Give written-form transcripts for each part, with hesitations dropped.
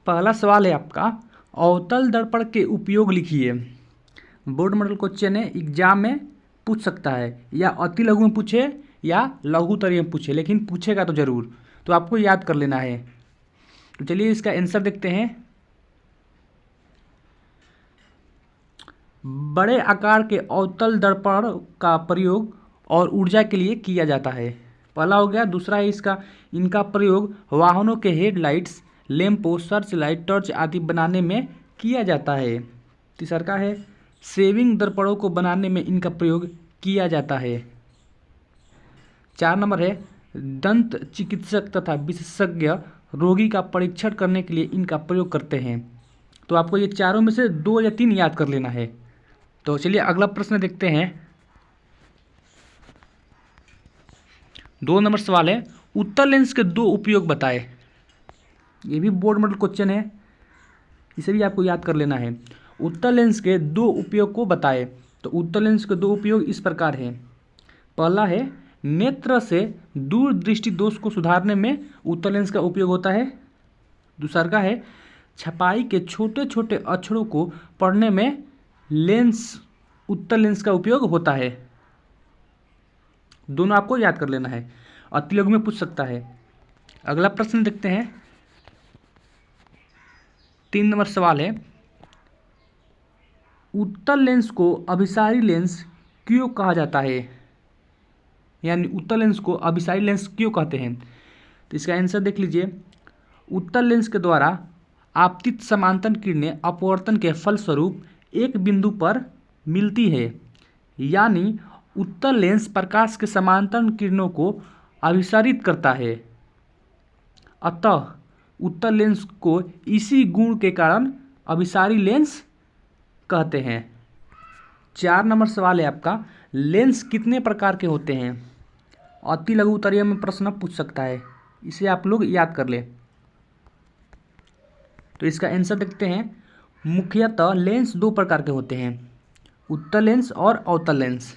पहला सवाल है आपका, अवतल दर्पण के उपयोग लिखिए। बोर्ड मॉडल क्वेश्चन है, एग्जाम में पूछ सकता है, या अति लघु में पूछे या लघुत्तरीय में पूछे, लेकिन पूछेगा तो जरूर, तो आपको याद कर लेना है। तो चलिए इसका आंसर देखते हैं। बड़े आकार के अवतल दर्पण का प्रयोग और ऊर्जा के लिए किया जाता है। पहला हो गया। दूसरा है इसका, इनका प्रयोग वाहनों के हेडलाइट्स, लैंपों, सर्च लाइट, टॉर्च आदि बनाने में किया जाता है। तीसरा का है, सेविंग दर्पणों को बनाने में इनका प्रयोग किया जाता है। 4 नंबर है, दंत चिकित्सक तथा विशेषज्ञ रोगी का परीक्षण करने के लिए इनका प्रयोग करते हैं। तो आपको ये चारों में से 2 या 3 याद कर लेना है। तो चलिए अगला प्रश्न देखते हैं। 2 नंबर सवाल है, उत्तल लेंस के 2 उपयोग बताए। ये भी बोर्ड मॉडल क्वेश्चन है, इसे भी आपको याद कर लेना है। उत्तल लेंस के 2 उपयोग को बताए। तो उत्तल लेंस के 2 उपयोग इस प्रकार हैं। पहला है, नेत्र से दूर दृष्टि दोष को सुधारने में उत्तल लेंस का उपयोग होता है। दूसरा का है, छपाई के छोटे छोटे अक्षरों को पढ़ने में उत्तल लेंस का उपयोग होता है। दोनों आपको याद कर लेना है, अति लघु में पूछ सकता है। अगला प्रश्न देखते हैं। 3 नंबर सवाल है, उत्तल लेंस को अभिसारी लेंस क्यों कहा जाता है? यानी उत्तल लेंस को अभिसारी लेंस क्यों कहते हैं? तो इसका आंसर देख लीजिए। उत्तल लेंस के द्वारा आपतित समांतर किरणें अपवर्तन के फलस्वरूप एक बिंदु पर मिलती है, यानी उत्तल लेंस प्रकाश के समांतर किरणों को अभिसारित करता है। अतः उत्तल लेंस को इसी गुण के कारण अभिसारी लेंस कहते हैं। 4 नंबर सवाल है आपका, लेंस कितने प्रकार के होते हैं? अति लघु उत्तरीय में प्रश्न पूछ सकता है, इसे आप लोग याद कर ले। तो इसका आंसर देखते हैं। मुख्यतः लेंस 2 प्रकार के होते हैं, उत्तल लेंस और अवतल लेंस।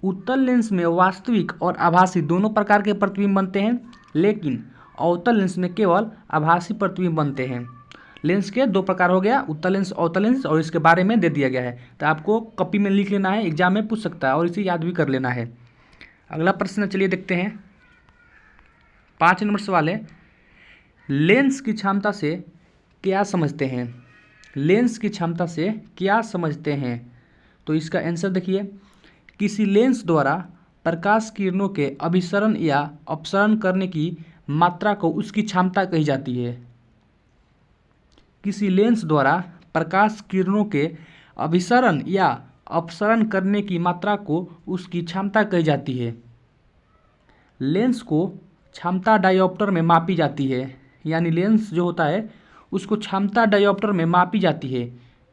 उत्तल लेंस में वास्तविक और आभासी दोनों प्रकार के प्रतिबिंब बनते हैं, लेकिन अवतल लेंस में केवल आभासी प्रतिबिंब बनते हैं। लेंस के 2 प्रकार हो गया, उत्तल लेंस, अवतल लेंस, और इसके बारे में दे दिया गया है। तो आपको कॉपी में लिख लेना है, एग्जाम में पूछ सकता है और इसे याद भी कर लेना है। अगला प्रश्न चलिए देखते हैं। 5 नंबर सवाल है, लेंस की क्षमता से क्या समझते हैं? लेंस की क्षमता से क्या समझते हैं? तो इसका आंसर देखिए। किसी लेंस द्वारा प्रकाश किरणों के अभिसरण या अपसरण करने की मात्रा को उसकी क्षमता कही जाती है। किसी लेंस द्वारा प्रकाश किरणों के अभिसरण या अपसरण करने की मात्रा को उसकी क्षमता कही जाती है। लेंस को क्षमता डायोप्टर में मापी जाती है, यानी लेंस जो होता है उसको क्षमता डायोप्टर में मापी जाती है।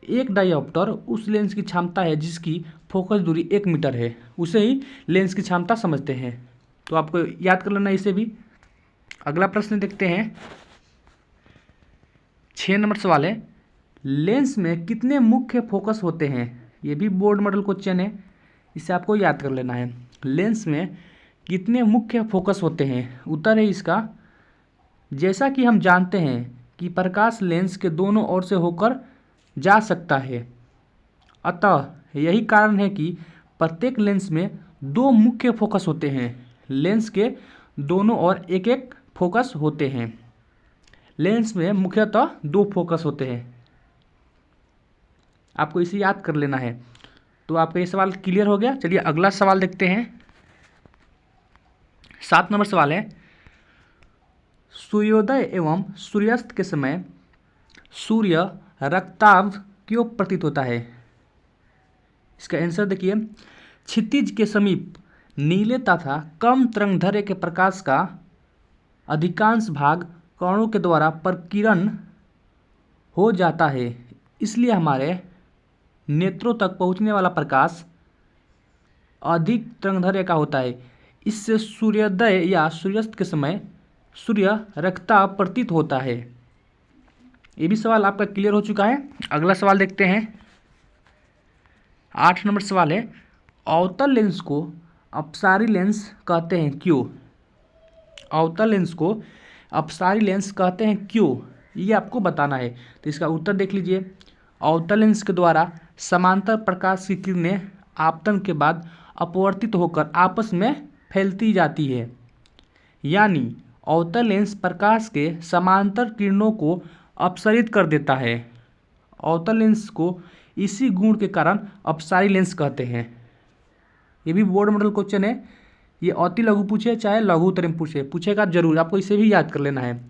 एक डायोप्टर उस लेंस की क्षमता है जिसकी फोकस दूरी 1 मीटर है, उसे ही लेंस की क्षमता समझते हैं। तो आपको याद कर लेना इसे भी। अगला प्रश्न देखते हैं। 6 नंबर सवाल है, लेंस में कितने मुख्य फोकस होते हैं? ये भी बोर्ड मॉडल क्वेश्चन है, इसे आपको याद कर लेना है। लेंस में कितने मुख्य फोकस होते हैं? उत्तर है इसका, जैसा कि हम जानते हैं कि प्रकाश लेंस के दोनों ओर से होकर जा सकता है, अतः यही कारण है कि प्रत्येक लेंस में 2 मुख्य फोकस होते हैं। लेंस के दोनों ओर एक एक फोकस होते हैं। लेंस में मुख्यतः 2 फोकस होते हैं, आपको इसे याद कर लेना है। तो आपका ये सवाल क्लियर हो गया। चलिए अगला सवाल देखते हैं। 7 नंबर सवाल है, सूर्योदय एवं सूर्यास्त के समय सूर्य रक्ताभ क्यों प्रतीत होता है? इसका आंसर देखिए। क्षितिज के समीप नीले तथा कम तरंगदैर्घ्य के प्रकाश का अधिकांश भाग कणों के द्वारा प्रकीर्णन हो जाता है, इसलिए हमारे नेत्रों तक पहुंचने वाला प्रकाश अधिक तरंगदैर्घ्य का होता है। इससे सूर्योदय या सूर्यास्त के समय सूर्य रक्ताभ प्रतीत होता है। ये भी सवाल आपका क्लियर हो चुका है। अगला सवाल देखते हैं। 8 नंबर सवाल है, अवतल लेंस को अपसारी लेंस कहते हैं क्यों? अवतल लेंस को अपसारी लेंस कहते हैं क्यों? ये आपको बताना है। तो इसका उत्तर देख लीजिए, अवतल लेंस के द्वारा समांतर प्रकाश की किरणें आपतन के बाद अपवर्तित होकर आपस में फैलती जाती है। यानी अवतल लेंस प्रकाश के समांतर किरणों को अपसरित कर देता है। अवतल लेंस को इसी गुण के कारण अपसारी लेंस कहते हैं। ये भी बोर्ड मॉडल क्वेश्चन है, ये अति लघु पूछे चाहे लघु उत्तर में पूछेगा जरूर, आपको इसे भी याद कर लेना है।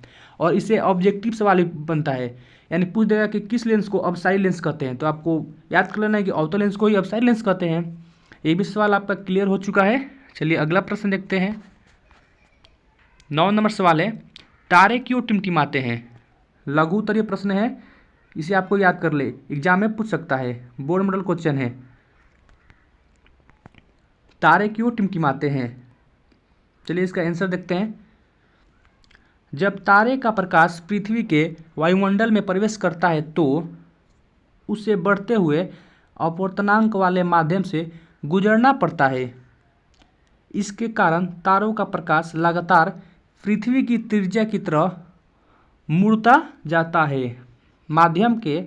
और इसे ऑब्जेक्टिव सवाल भी बनता है, यानी पूछ देगा कि किस लेंस को अपसारी लेंस कहते हैं, तो आपको याद कर लेना है कि अवतल लेंस को ही अपसारी लेंस कहते हैं। ये भी सवाल आपका क्लियर हो चुका है। चलिए अगला प्रश्न देखते हैं। 9 नंबर सवाल है, तारे क्यों टिमटिमाते हैं? लघु उत्तरीय प्रश्न है, इसे आपको याद कर ले, एग्जाम में पूछ सकता है, बोर्ड मॉडल क्वेश्चन है। तारे क्यों टिमटिमाते हैं? चलिए इसका आंसर देखते हैं। जब तारे का प्रकाश पृथ्वी के वायुमंडल में प्रवेश करता है तो उसे बढ़ते हुए अपवर्तनांक वाले माध्यम से गुजरना पड़ता है। इसके कारण तारों का प्रकाश लगातार पृथ्वी की त्रिज्या की तरह मुड़ता जाता है। माध्यम के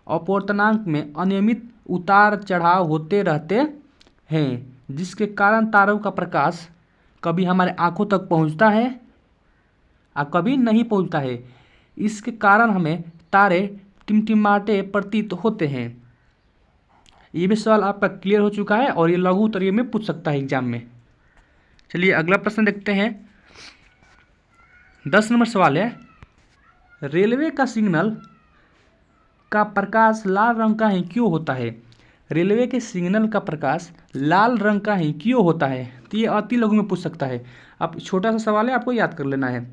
अपवर्तनांक में अनियमित उतार चढ़ाव होते रहते हैं, जिसके कारण तारों का प्रकाश कभी हमारे आंखों तक पहुंचता है और कभी नहीं पहुंचता है। इसके कारण हमें तारे टिमटिमाते प्रतीत होते हैं। ये भी सवाल आपका क्लियर हो चुका है और ये लघु उत्तरीय में पूछ सकता है एग्जाम में। चलिए अगला प्रश्न देखते हैं। 10 नंबर सवाल है, रेलवे का सिग्नल का प्रकाश लाल रंग का ही क्यों होता है? रेलवे के सिग्नल का प्रकाश लाल रंग का ही क्यों होता है? तो ये अति लघु में पूछ सकता है। अब छोटा सा सवाल है, आपको याद कर लेना है।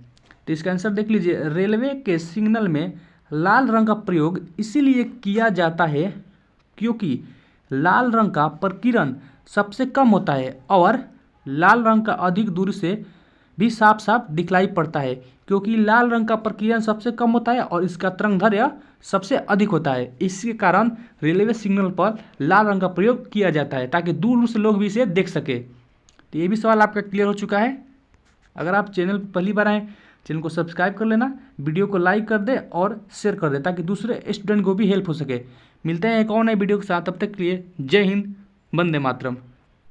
तो इसका आंसर देख लीजिए, रेलवे के सिग्नल में लाल रंग का प्रयोग इसीलिए किया जाता है क्योंकि लाल रंग का प्रकीर्णन सबसे कम होता है और लाल रंग का अधिक दूर से भी साफ साफ दिखलाई पड़ता है, क्योंकि लाल रंग का प्रकीर्णन सबसे कम होता है और इसका तरंगदैर्घ्य सबसे अधिक होता है। इसके कारण रेलवे सिग्नल पर लाल रंग का प्रयोग किया जाता है ताकि दूर दूर से लोग भी इसे देख सके। तो ये भी सवाल आपका क्लियर हो चुका है। अगर आप चैनल पर पहली बार आएँ, चैनल को सब्सक्राइब कर लेना, वीडियो को लाइक कर दे और शेयर कर दे ताकि दूसरे स्टूडेंट को भी हेल्प हो सके। मिलते हैं एक और नए वीडियो के साथ, तब तक के लिए जय हिंद, वंदे मातरम।